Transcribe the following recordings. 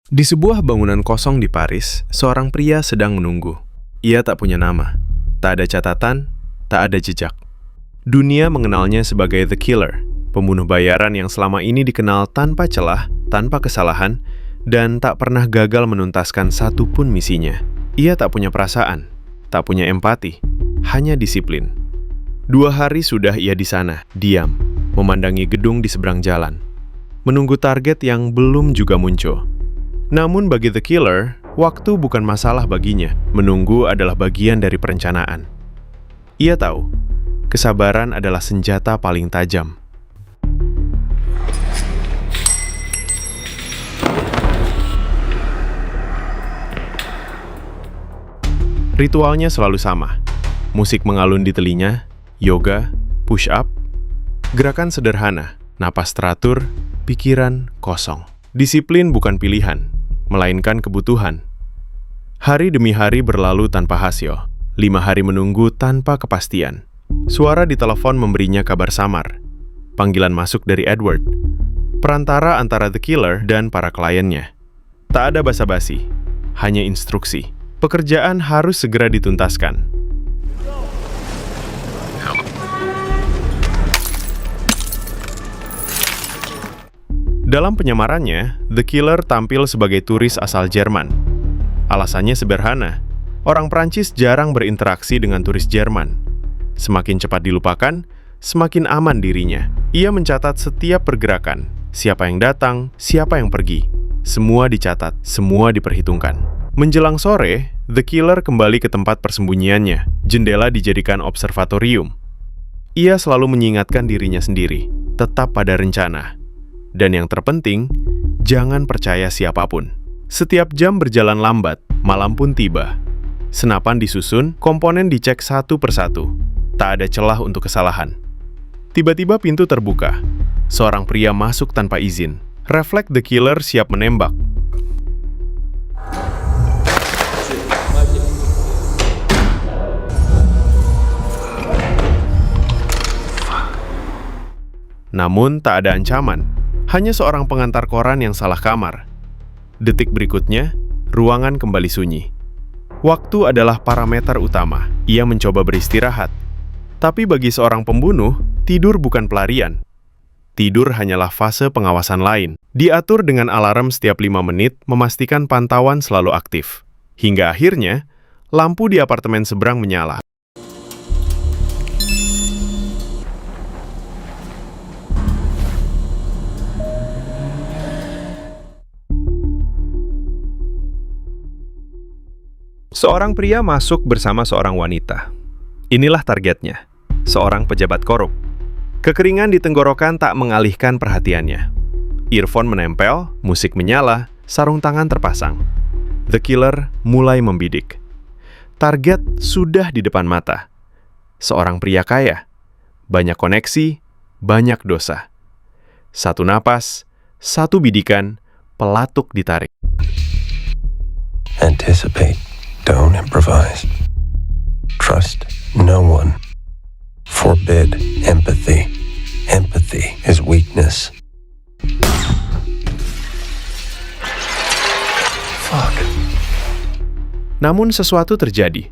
Di sebuah bangunan kosong di Paris, seorang pria sedang menunggu. Ia tak punya nama, tak ada catatan, tak ada jejak. Dunia mengenalnya sebagai The Killer, pembunuh bayaran yang selama ini dikenal tanpa celah, tanpa kesalahan, dan tak pernah gagal menuntaskan satu pun misinya. Ia tak punya perasaan, tak punya empati, hanya disiplin. 2 hari sudah ia di sana, diam, memandangi gedung di seberang jalan, menunggu target yang belum juga muncul. Namun bagi The Killer, waktu bukan masalah baginya. Menunggu adalah bagian dari perencanaan. Ia tahu, kesabaran adalah senjata paling tajam. Ritualnya selalu sama. Musik mengalun di telinga, yoga, push up, gerakan sederhana, napas teratur, pikiran kosong. Disiplin bukan pilihan, melainkan kebutuhan. Hari demi hari berlalu tanpa hasil. 5 hari menunggu tanpa kepastian. Suara di telepon memberinya kabar samar. Panggilan masuk dari Edward, perantara antara The Killer dan para kliennya. Tak ada basa-basi, hanya instruksi. Pekerjaan harus segera dituntaskan. Dalam penyamarannya, The Killer tampil sebagai turis asal Jerman. Alasannya sederhana, orang Prancis jarang berinteraksi dengan turis Jerman. Semakin cepat dilupakan, semakin aman dirinya. Ia mencatat setiap pergerakan, siapa yang datang, siapa yang pergi. Semua dicatat, semua diperhitungkan. Menjelang sore, The Killer kembali ke tempat persembunyiannya. Jendela dijadikan observatorium. Ia selalu mengingatkan dirinya sendiri, tetap pada rencana. Dan yang terpenting, jangan percaya siapapun. Setiap jam berjalan lambat, malam pun tiba. Senapan disusun, komponen dicek satu persatu. Tak ada celah untuk kesalahan. Tiba-tiba pintu terbuka. Seorang pria masuk tanpa izin. Refleks The Killer siap menembak. Namun tak ada ancaman. Hanya seorang pengantar koran yang salah kamar. Detik berikutnya, ruangan kembali sunyi. Waktu adalah parameter utama. Ia mencoba beristirahat. Tapi bagi seorang pembunuh, tidur bukan pelarian. Tidur hanyalah fase pengawasan lain. Diatur dengan alarm setiap 5 menit, memastikan pantauan selalu aktif. Hingga akhirnya, lampu di apartemen seberang menyala. Seorang pria masuk bersama seorang wanita. Inilah targetnya, seorang pejabat korup. Kekeringan di tenggorokan tak mengalihkan perhatiannya. Earphone menempel, musik menyala, sarung tangan terpasang. The Killer mulai membidik. Target sudah di depan mata. Seorang pria kaya, banyak koneksi, banyak dosa. Satu napas, satu bidikan, pelatuk ditarik. Anticipate. Don't improvise. Trust no one. Forbid empathy. Empathy is weakness. Fuck. Namun sesuatu terjadi.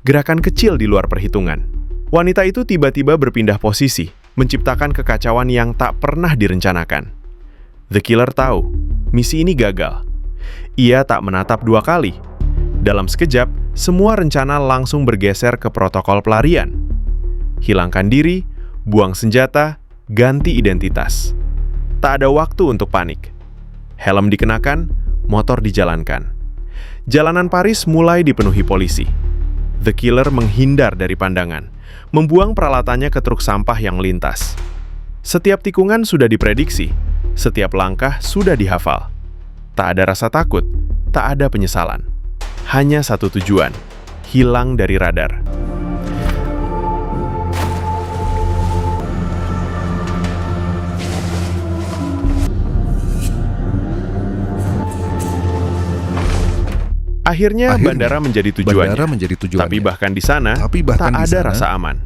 Gerakan kecil di luar perhitungan. Wanita itu tiba-tiba berpindah posisi, menciptakan kekacauan yang tak pernah direncanakan. The Killer tahu, misi ini gagal. Ia tak menatap 2 kali. Dalam sekejap, semua rencana langsung bergeser ke protokol pelarian. Hilangkan diri, buang senjata, ganti identitas. Tak ada waktu untuk panik. Helm dikenakan, motor dijalankan. Jalanan Paris mulai dipenuhi polisi. The Killer menghindar dari pandangan, membuang peralatannya ke truk sampah yang melintas. Setiap tikungan sudah diprediksi, setiap langkah sudah dihafal. Tak ada rasa takut, tak ada penyesalan. Hanya satu tujuan, hilang dari radar. Akhirnya bandara menjadi tujuannya. Tapi bahkan di sana, tak ada rasa aman.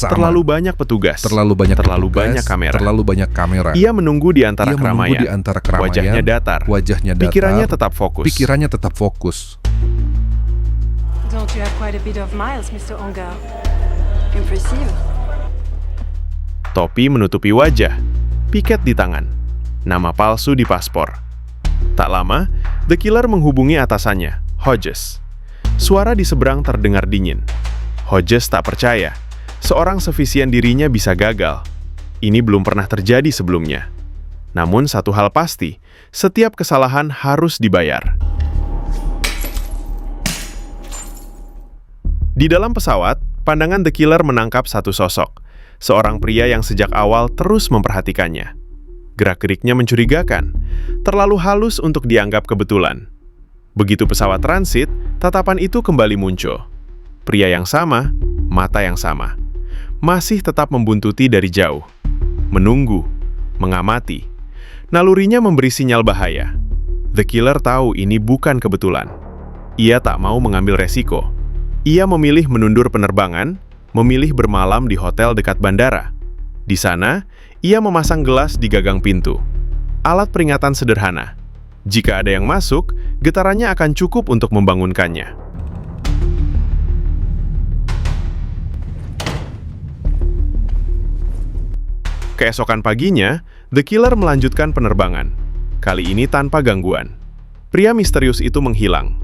Terlalu banyak petugas. Terlalu banyak kamera. Ia menunggu di antara keramaian. Wajahnya datar. Pikirannya tetap fokus. Donc tu as quite a bit of miles, Mr. Ongar. Impressive. Topi menutupi wajah, piket di tangan, nama palsu di paspor. Tak lama, The Killer menghubungi atasannya, Hodges. Suara di seberang terdengar dingin. Hodges tak percaya, seorang sefisien dirinya bisa gagal. Ini belum pernah terjadi sebelumnya. Namun satu hal pasti, setiap kesalahan harus dibayar. Di dalam pesawat, pandangan The Killer menangkap satu sosok. Seorang pria yang sejak awal terus memperhatikannya. Gerak-geriknya mencurigakan, terlalu halus untuk dianggap kebetulan. Begitu pesawat transit, tatapan itu kembali muncul. Pria yang sama, mata yang sama. Masih tetap membuntuti dari jauh. Menunggu, mengamati. Nalurinya memberi sinyal bahaya. The Killer tahu ini bukan kebetulan. Ia tak mau mengambil resiko. Ia memilih menundur penerbangan, memilih bermalam di hotel dekat bandara. Di sana, ia memasang gelas di gagang pintu. Alat peringatan sederhana. Jika ada yang masuk, getarannya akan cukup untuk membangunkannya. Keesokan paginya, The Killer melanjutkan penerbangan. Kali ini tanpa gangguan. Pria misterius itu menghilang.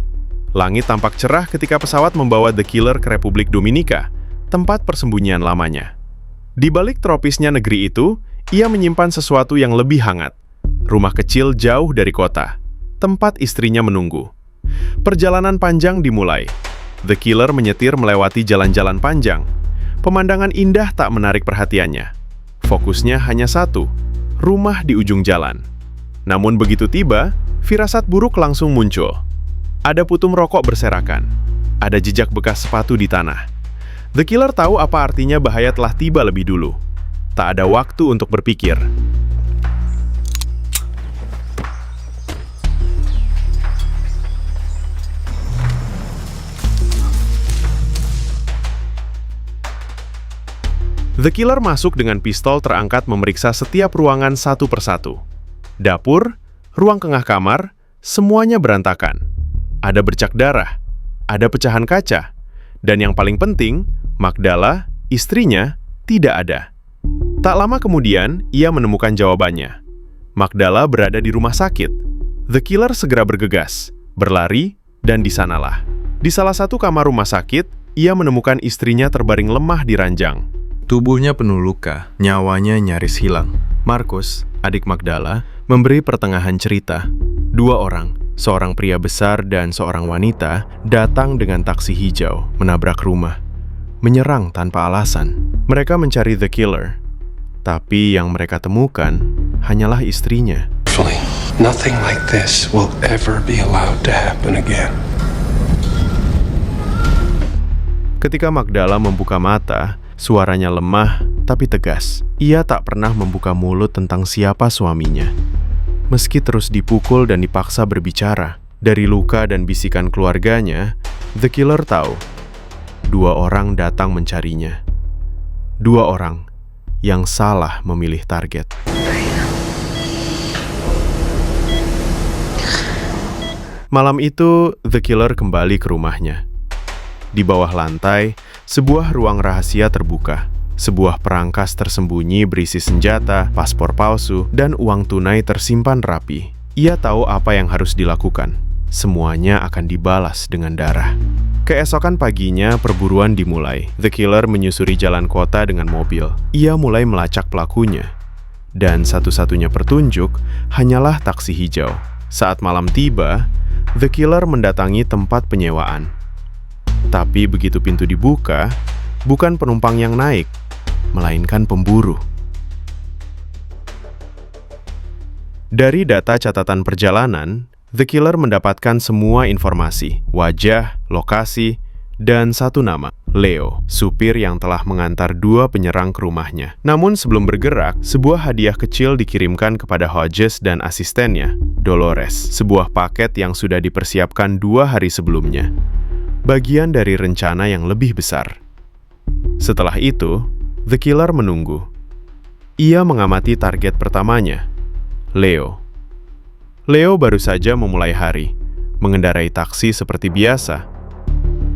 Langit tampak cerah ketika pesawat membawa The Killer ke Republik Dominika, tempat persembunyian lamanya. Di balik tropisnya negeri itu, ia menyimpan sesuatu yang lebih hangat. Rumah kecil jauh dari kota, tempat istrinya menunggu. Perjalanan panjang dimulai. The Killer menyetir melewati jalan-jalan panjang. Pemandangan indah tak menarik perhatiannya. Fokusnya hanya satu, rumah di ujung jalan. Namun begitu tiba, firasat buruk langsung muncul. Ada putum rokok berserakan. Ada jejak bekas sepatu di tanah. The Killer tahu apa artinya bahaya telah tiba lebih dulu. Tak ada waktu untuk berpikir. The Killer masuk dengan pistol terangkat memeriksa setiap ruangan satu persatu. Dapur, ruang tengah kamar, semuanya berantakan. Ada bercak darah, ada pecahan kaca, dan yang paling penting, Magdala, istrinya, tidak ada. Tak lama kemudian, ia menemukan jawabannya. Magdala berada di rumah sakit. The Killer segera bergegas, berlari, dan di sanalah. Di salah satu kamar rumah sakit, ia menemukan istrinya terbaring lemah di ranjang. Tubuhnya penuh luka, nyawanya nyaris hilang. Markus, adik Magdala, memberi pertengahan cerita. Dua orang, seorang pria besar dan seorang wanita, datang dengan taksi hijau, menabrak rumah. Menyerang tanpa alasan. Mereka mencari The Killer. Tapi yang mereka temukan hanyalah istrinya. Nothing like this will ever be allowed to happen again. Ketika Magdala membuka mata, suaranya lemah tapi tegas. Ia tak pernah membuka mulut tentang siapa suaminya. Meski terus dipukul dan dipaksa berbicara, dari luka dan bisikan keluarganya, The Killer tahu. Dua orang datang mencarinya. Dua orang yang salah memilih target. Malam itu, The Killer kembali ke rumahnya. Di bawah lantai, sebuah ruang rahasia terbuka. Sebuah perangkas tersembunyi berisi senjata, paspor palsu, dan uang tunai tersimpan rapi. Ia tahu apa yang harus dilakukan. Semuanya akan dibalas dengan darah. Keesokan paginya, perburuan dimulai. The Killer menyusuri jalan kota dengan mobil. Ia mulai melacak pelakunya. Dan satu-satunya petunjuk hanyalah taksi hijau. Saat malam tiba, The Killer mendatangi tempat penyewaan. Tapi begitu pintu dibuka, bukan penumpang yang naik, melainkan pemburu. Dari data catatan perjalanan, The Killer mendapatkan semua informasi, wajah, lokasi, dan satu nama, Leo, supir yang telah mengantar dua penyerang ke rumahnya. Namun sebelum bergerak, sebuah hadiah kecil dikirimkan kepada Hodges dan asistennya, Dolores, sebuah paket yang sudah dipersiapkan 2 hari sebelumnya. Bagian dari rencana yang lebih besar. Setelah itu, The Killer menunggu. Ia mengamati target pertamanya, Leo. Leo baru saja memulai hari, mengendarai taksi seperti biasa.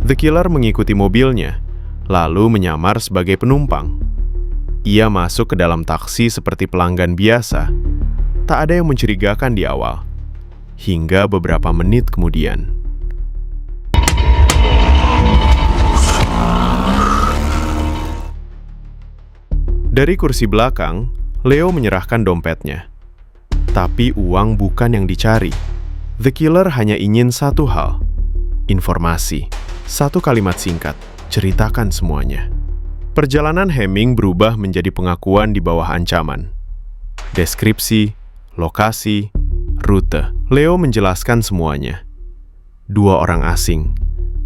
The Killer mengikuti mobilnya, lalu menyamar sebagai penumpang. Ia masuk ke dalam taksi seperti pelanggan biasa. Tak ada yang mencurigakan di awal, hingga beberapa menit kemudian. Dari kursi belakang, Leo menyerahkan dompetnya. Tapi uang bukan yang dicari. The Killer hanya ingin satu hal, informasi. 1 kalimat singkat, ceritakan semuanya. Perjalanan Hemming berubah menjadi pengakuan di bawah ancaman. Deskripsi, lokasi, rute. Leo menjelaskan semuanya. 2 orang asing,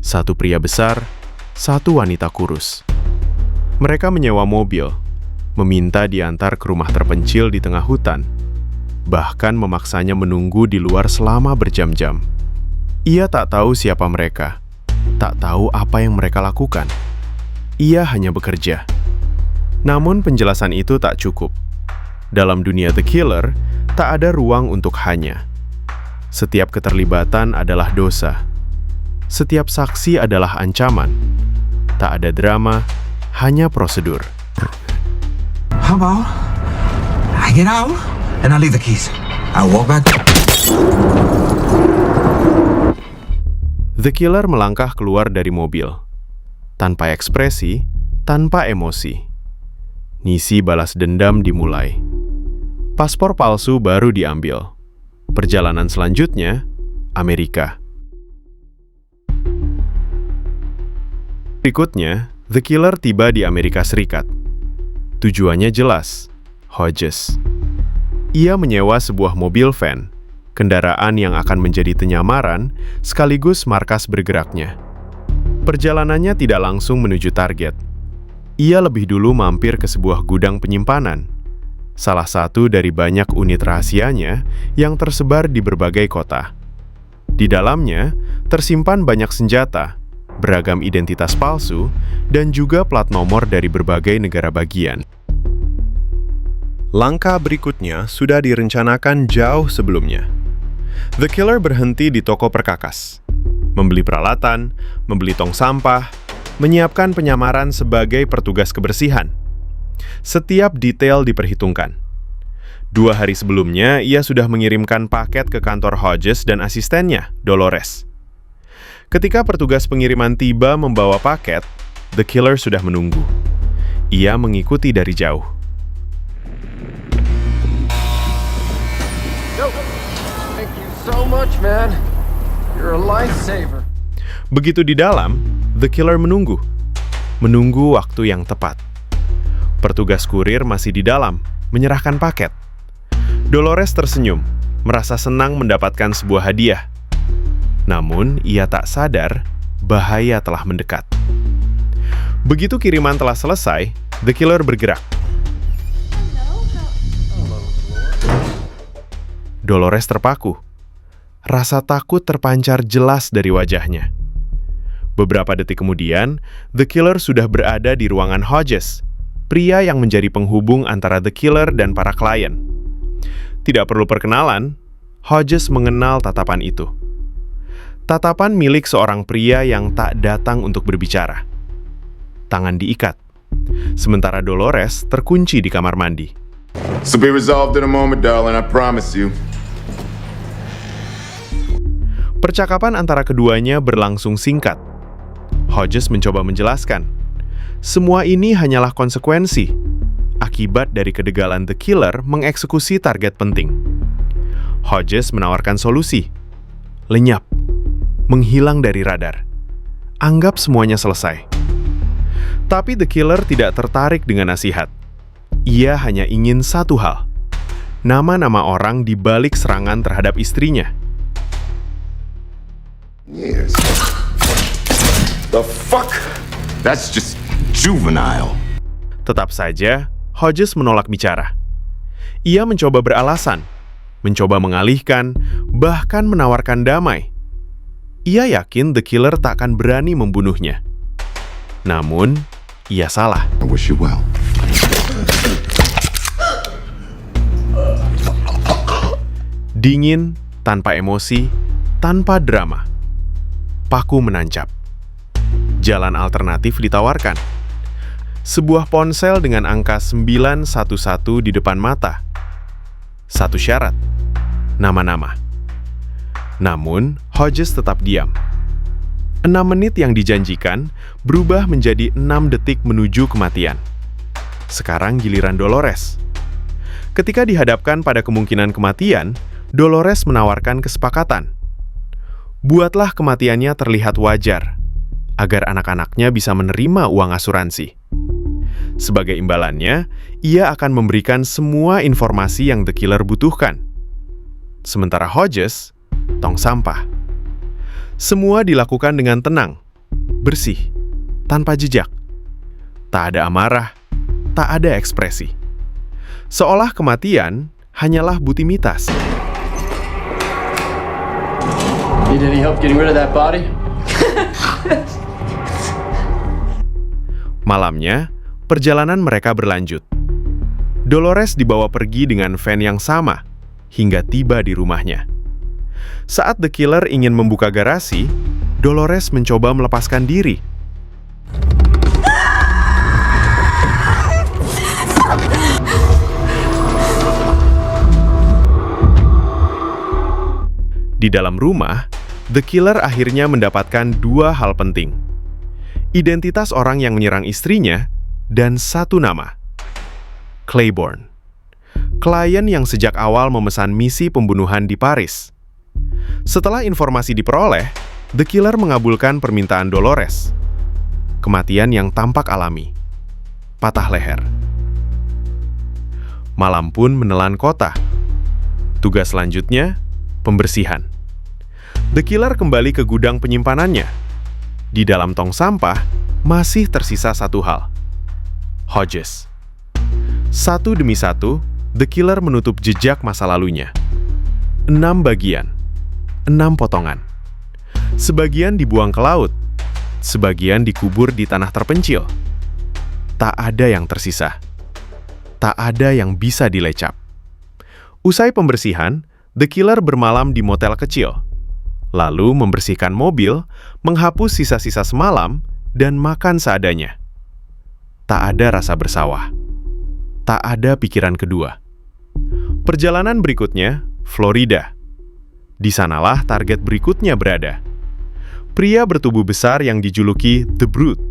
1 pria besar, 1 wanita kurus. Mereka menyewa mobil, meminta diantar ke rumah terpencil di tengah hutan, bahkan memaksanya menunggu di luar selama berjam-jam. Ia tak tahu siapa mereka, tak tahu apa yang mereka lakukan. Ia hanya bekerja. Namun penjelasan itu tak cukup. Dalam dunia The Killer, tak ada ruang untuk hanya. Setiap keterlibatan adalah dosa. Setiap saksi adalah ancaman. Tak ada drama, hanya prosedur. How about I get out and I leave the keys. I walk back. The Killer melangkah keluar dari mobil. Tanpa ekspresi, tanpa emosi. Misi balas dendam dimulai. Paspor palsu baru diambil. Perjalanan selanjutnya, Amerika. Berikutnya, The Killer tiba di Amerika Serikat. Tujuannya jelas, Hodges. Ia menyewa sebuah mobil van, kendaraan yang akan menjadi penyamaran sekaligus markas bergeraknya. Perjalanannya tidak langsung menuju target. Ia lebih dulu mampir ke sebuah gudang penyimpanan, salah satu dari banyak unit rahasianya yang tersebar di berbagai kota. Di dalamnya tersimpan banyak senjata, beragam identitas palsu, dan juga plat nomor dari berbagai negara bagian. Langkah berikutnya sudah direncanakan jauh sebelumnya. The Killer berhenti di toko perkakas, membeli peralatan, membeli tong sampah, menyiapkan penyamaran sebagai petugas kebersihan. Setiap detail diperhitungkan. 2 hari sebelumnya, ia sudah mengirimkan paket ke kantor Hodges dan asistennya, Dolores. Ketika petugas pengiriman tiba membawa paket, The Killer sudah menunggu. Ia mengikuti dari jauh. Thank you so much, man. You're a lifesaver. Begitu di dalam, The Killer menunggu. Menunggu waktu yang tepat. Petugas kurir masih di dalam, menyerahkan paket. Dolores tersenyum, merasa senang mendapatkan sebuah hadiah. Namun, ia tak sadar bahaya telah mendekat. Begitu kiriman telah selesai, The Killer bergerak. Dolores terpaku. Rasa takut terpancar jelas dari wajahnya. Beberapa detik kemudian, The Killer sudah berada di ruangan Hodges, pria yang menjadi penghubung antara The Killer dan para klien. Tidak perlu perkenalan, Hodges mengenal tatapan itu. Tatapan milik seorang pria yang tak datang untuk berbicara. Tangan diikat, sementara Dolores terkunci di kamar mandi. This will be resolved in a moment, darling, I promise you. Percakapan antara keduanya berlangsung singkat. Hodges mencoba menjelaskan, semua ini hanyalah konsekuensi, akibat dari kedegalan The Killer mengeksekusi target penting. Hodges menawarkan solusi. Lenyap, menghilang dari radar. Anggap semuanya selesai. Tapi The Killer tidak tertarik dengan nasihat. Ia hanya ingin satu hal, nama-nama orang di balik serangan terhadap istrinya. Yes. The fuck? That's just juvenile. Tetap saja, Hodges menolak bicara. Ia mencoba beralasan, mencoba mengalihkan, bahkan menawarkan damai. Ia yakin The Killer tak akan berani membunuhnya. Namun, ia salah. I wish you well. Dingin, tanpa emosi, tanpa drama. Paku menancap. Jalan alternatif ditawarkan. Sebuah ponsel dengan angka 911 di depan mata. Satu syarat, nama-nama. Namun, Hodges tetap diam. 6 menit yang dijanjikan berubah menjadi 6 detik menuju kematian. Sekarang giliran Dolores. Ketika dihadapkan pada kemungkinan kematian, Dolores menawarkan kesepakatan. Buatlah kematiannya terlihat wajar, agar anak-anaknya bisa menerima uang asuransi. Sebagai imbalannya, ia akan memberikan semua informasi yang The Killer butuhkan. Sementara Hodges, tong sampah. Semua dilakukan dengan tenang, bersih, tanpa jejak. Tak ada amarah, tak ada ekspresi. Seolah kematian hanyalah butimitas. Need any help getting rid of that body? Malamnya, perjalanan mereka berlanjut. Dolores dibawa pergi dengan van yang sama, hingga tiba di rumahnya. Saat The Killer ingin membuka garasi, Dolores mencoba melepaskan diri. Di dalam rumah, The Killer akhirnya mendapatkan 2 hal penting. Identitas orang yang menyerang istrinya, dan 1 nama. Claiborne. Klien yang sejak awal memesan misi pembunuhan di Paris. Setelah informasi diperoleh, The Killer mengabulkan permintaan Dolores. Kematian yang tampak alami. Patah leher. Malam pun menelan kota. Tugas selanjutnya, pembersihan. The Killer kembali ke gudang penyimpanannya. Di dalam tong sampah, masih tersisa 1 hal. Hodges. Satu demi satu, The Killer menutup jejak masa lalunya. 6 bagian. 6 potongan. Sebagian dibuang ke laut. Sebagian dikubur di tanah terpencil. Tak ada yang tersisa. Tak ada yang bisa dilecap. Usai pembersihan, The Killer bermalam di motel kecil. Lalu membersihkan mobil, menghapus sisa-sisa semalam, dan makan seadanya. Tak ada rasa bersalah. Tak ada pikiran kedua. Perjalanan berikutnya, Florida. Di sanalah target berikutnya berada. Pria bertubuh besar yang dijuluki The Brute.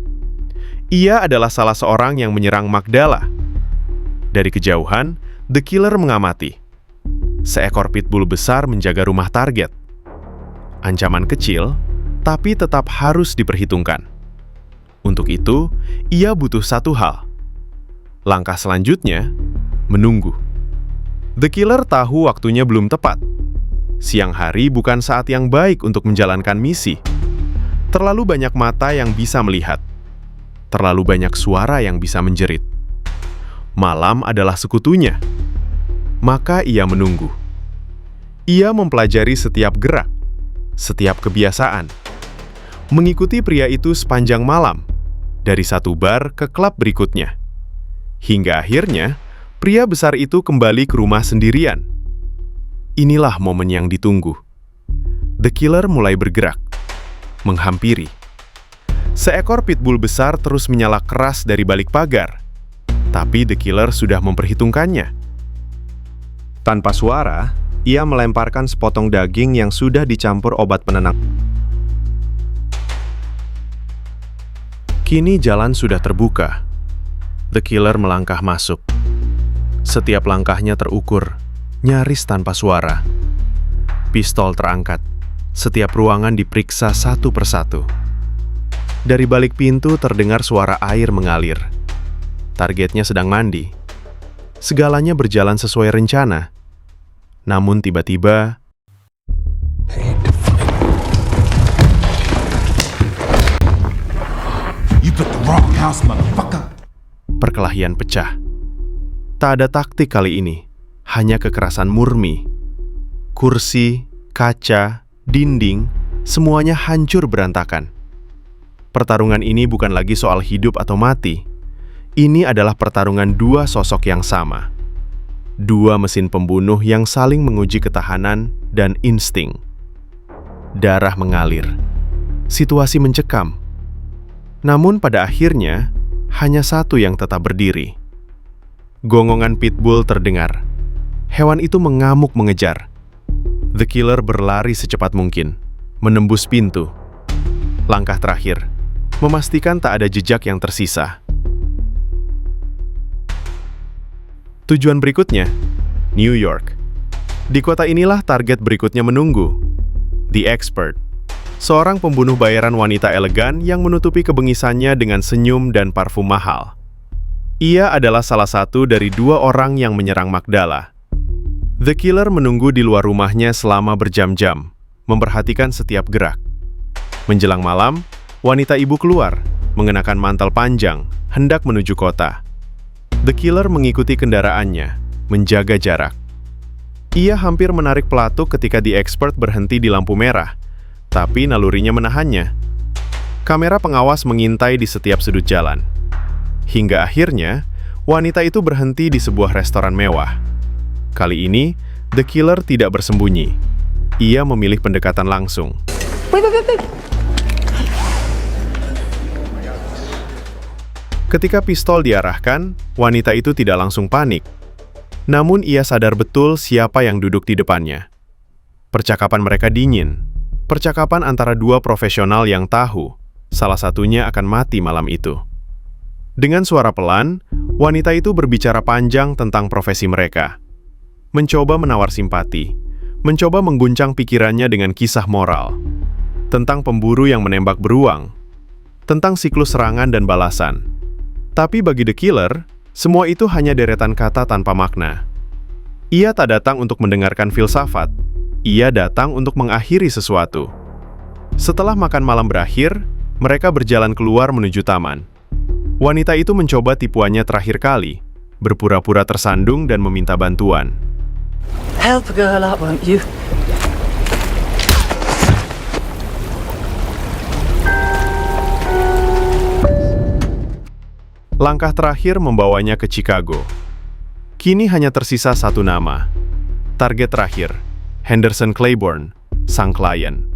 Ia adalah salah seorang yang menyerang Magdala. Dari kejauhan, The Killer mengamati. Seekor pitbull besar menjaga rumah target. Ancaman kecil, tapi tetap harus diperhitungkan. Untuk itu, ia butuh 1 hal. Langkah selanjutnya, menunggu. The Killer tahu waktunya belum tepat. Siang hari bukan saat yang baik untuk menjalankan misi. Terlalu banyak mata yang bisa melihat. Terlalu banyak suara yang bisa menjerit. Malam adalah sekutunya. Maka ia menunggu. Ia mempelajari setiap gerak, setiap kebiasaan. Mengikuti pria itu sepanjang malam, dari satu bar ke klub berikutnya. Hingga akhirnya, pria besar itu kembali ke rumah sendirian. Inilah momen yang ditunggu. The Killer mulai bergerak, menghampiri. Seekor pitbull besar terus menyala keras dari balik pagar. Tapi The Killer sudah memperhitungkannya. Tanpa suara, ia melemparkan sepotong daging yang sudah dicampur obat penenang. Kini jalan sudah terbuka. The Killer melangkah masuk. Setiap langkahnya terukur, nyaris tanpa suara. Pistol terangkat. Setiap ruangan diperiksa satu persatu. Dari balik pintu terdengar suara air mengalir. Targetnya sedang mandi. Segalanya berjalan sesuai rencana. Namun tiba-tiba, You picked the wrong house, motherfucker. Perkelahian pecah. Tak ada taktik kali ini, hanya kekerasan murni. Kursi, kaca, dinding, semuanya hancur berantakan. Pertarungan ini bukan lagi soal hidup atau mati. Ini adalah pertarungan dua sosok yang sama. Dua mesin pembunuh yang saling menguji ketahanan dan insting. Darah mengalir. Situasi mencekam. Namun pada akhirnya, hanya satu yang tetap berdiri. Gongongan pitbull terdengar. Hewan itu mengamuk mengejar. The Killer berlari secepat mungkin, menembus pintu. Langkah terakhir, memastikan tak ada jejak yang tersisa. Tujuan berikutnya, New York. Di kota inilah target berikutnya menunggu. The Expert, seorang pembunuh bayaran wanita elegan yang menutupi kebengisannya dengan senyum dan parfum mahal. Ia adalah salah satu dari dua orang yang menyerang Magdala. The Killer menunggu di luar rumahnya selama berjam-jam, memperhatikan setiap gerak. Menjelang malam, wanita ibu keluar, mengenakan mantel panjang, hendak menuju kota. The Killer mengikuti kendaraannya, menjaga jarak. Ia hampir menarik pelatuk ketika The Expert berhenti di lampu merah, tapi nalurinya menahannya. Kamera pengawas mengintai di setiap sudut jalan. Hingga akhirnya, wanita itu berhenti di sebuah restoran mewah. Kali ini, The Killer tidak bersembunyi. Ia memilih pendekatan langsung. Ketika pistol diarahkan, wanita itu tidak langsung panik. Namun ia sadar betul siapa yang duduk di depannya. Percakapan mereka dingin. Percakapan antara dua profesional yang tahu salah satunya akan mati malam itu. Dengan suara pelan, wanita itu berbicara panjang tentang profesi mereka. Mencoba menawar simpati, mencoba mengguncang pikirannya dengan kisah moral. Tentang pemburu yang menembak beruang, tentang siklus serangan dan balasan. Tapi bagi The Killer, semua itu hanya deretan kata tanpa makna. Ia tak datang untuk mendengarkan filsafat, ia datang untuk mengakhiri sesuatu. Setelah makan malam berakhir, mereka berjalan keluar menuju taman. Wanita itu mencoba tipuannya terakhir kali, berpura-pura tersandung dan meminta bantuan. Help a girl out, won't you? Langkah terakhir membawanya ke Chicago. Kini hanya tersisa satu nama. Target terakhir, Henderson Claiborne, sang klien.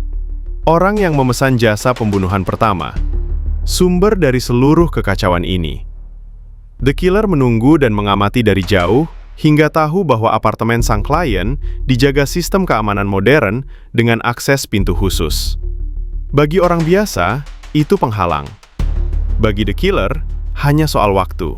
Orang yang memesan jasa pembunuhan pertama. Sumber dari seluruh kekacauan ini. The Killer menunggu dan mengamati dari jauh, hingga tahu bahwa apartemen sang klien dijaga sistem keamanan modern dengan akses pintu khusus. Bagi orang biasa, itu penghalang. Bagi The Killer, hanya soal waktu.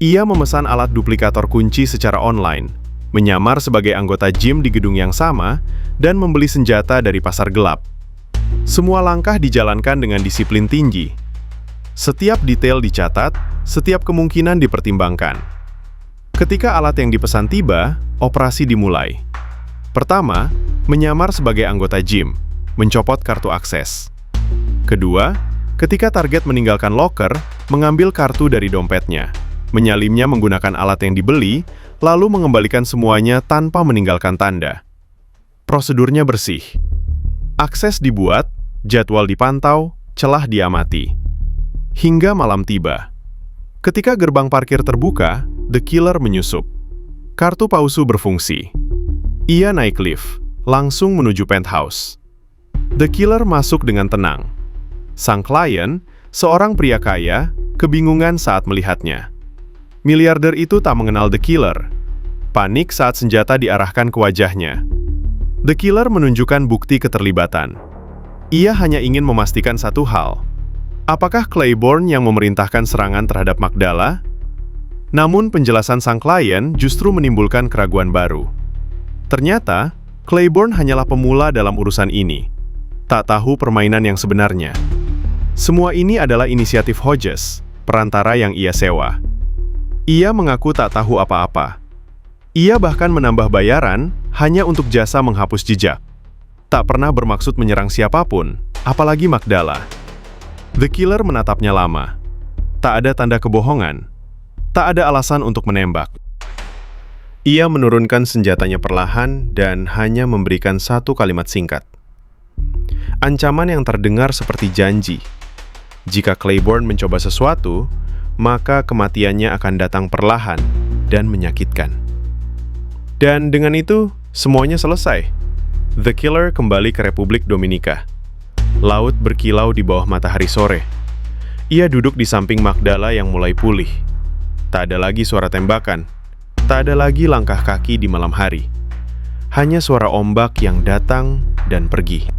Ia memesan alat duplikator kunci secara online, menyamar sebagai anggota gym di gedung yang sama, dan membeli senjata dari pasar gelap. Semua langkah dijalankan dengan disiplin tinggi. Setiap detail dicatat, setiap kemungkinan dipertimbangkan. Ketika alat yang dipesan tiba, operasi dimulai. Pertama, menyamar sebagai anggota gym, mencopot kartu akses. Kedua, ketika target meninggalkan loker, mengambil kartu dari dompetnya, menyalimnya menggunakan alat yang dibeli, lalu mengembalikan semuanya tanpa meninggalkan tanda. Prosedurnya bersih. Akses dibuat, jadwal dipantau, celah diamati. Hingga malam tiba. Ketika gerbang parkir terbuka, The Killer menyusup. Kartu palsu berfungsi. Ia naik lift, langsung menuju penthouse. The Killer masuk dengan tenang. Sang klien, seorang pria kaya, kebingungan saat melihatnya. Miliarder itu tak mengenal The Killer. Panik saat senjata diarahkan ke wajahnya. The Killer menunjukkan bukti keterlibatan. Ia hanya ingin memastikan satu hal. Apakah Claiborne yang memerintahkan serangan terhadap Magdala? Namun penjelasan sang klien justru menimbulkan keraguan baru. Ternyata, Claiborne hanyalah pemula dalam urusan ini. Tak tahu permainan yang sebenarnya. Semua ini adalah inisiatif Hodges, perantara yang ia sewa. Ia mengaku tak tahu apa-apa. Ia bahkan menambah bayaran hanya untuk jasa menghapus jejak. Tak pernah bermaksud menyerang siapapun, apalagi Magdala. The Killer menatapnya lama. Tak ada tanda kebohongan. Tak ada alasan untuk menembak. Ia menurunkan senjatanya perlahan dan hanya memberikan satu kalimat singkat. Ancaman yang terdengar seperti janji. Jika Claiborne mencoba sesuatu, maka kematiannya akan datang perlahan dan menyakitkan. Dan dengan itu, semuanya selesai. The Killer kembali ke Republik Dominika. Laut berkilau di bawah matahari sore. Ia duduk di samping Magdala yang mulai pulih. Tak ada lagi suara tembakan. Tak ada lagi langkah kaki di malam hari. Hanya suara ombak yang datang dan pergi.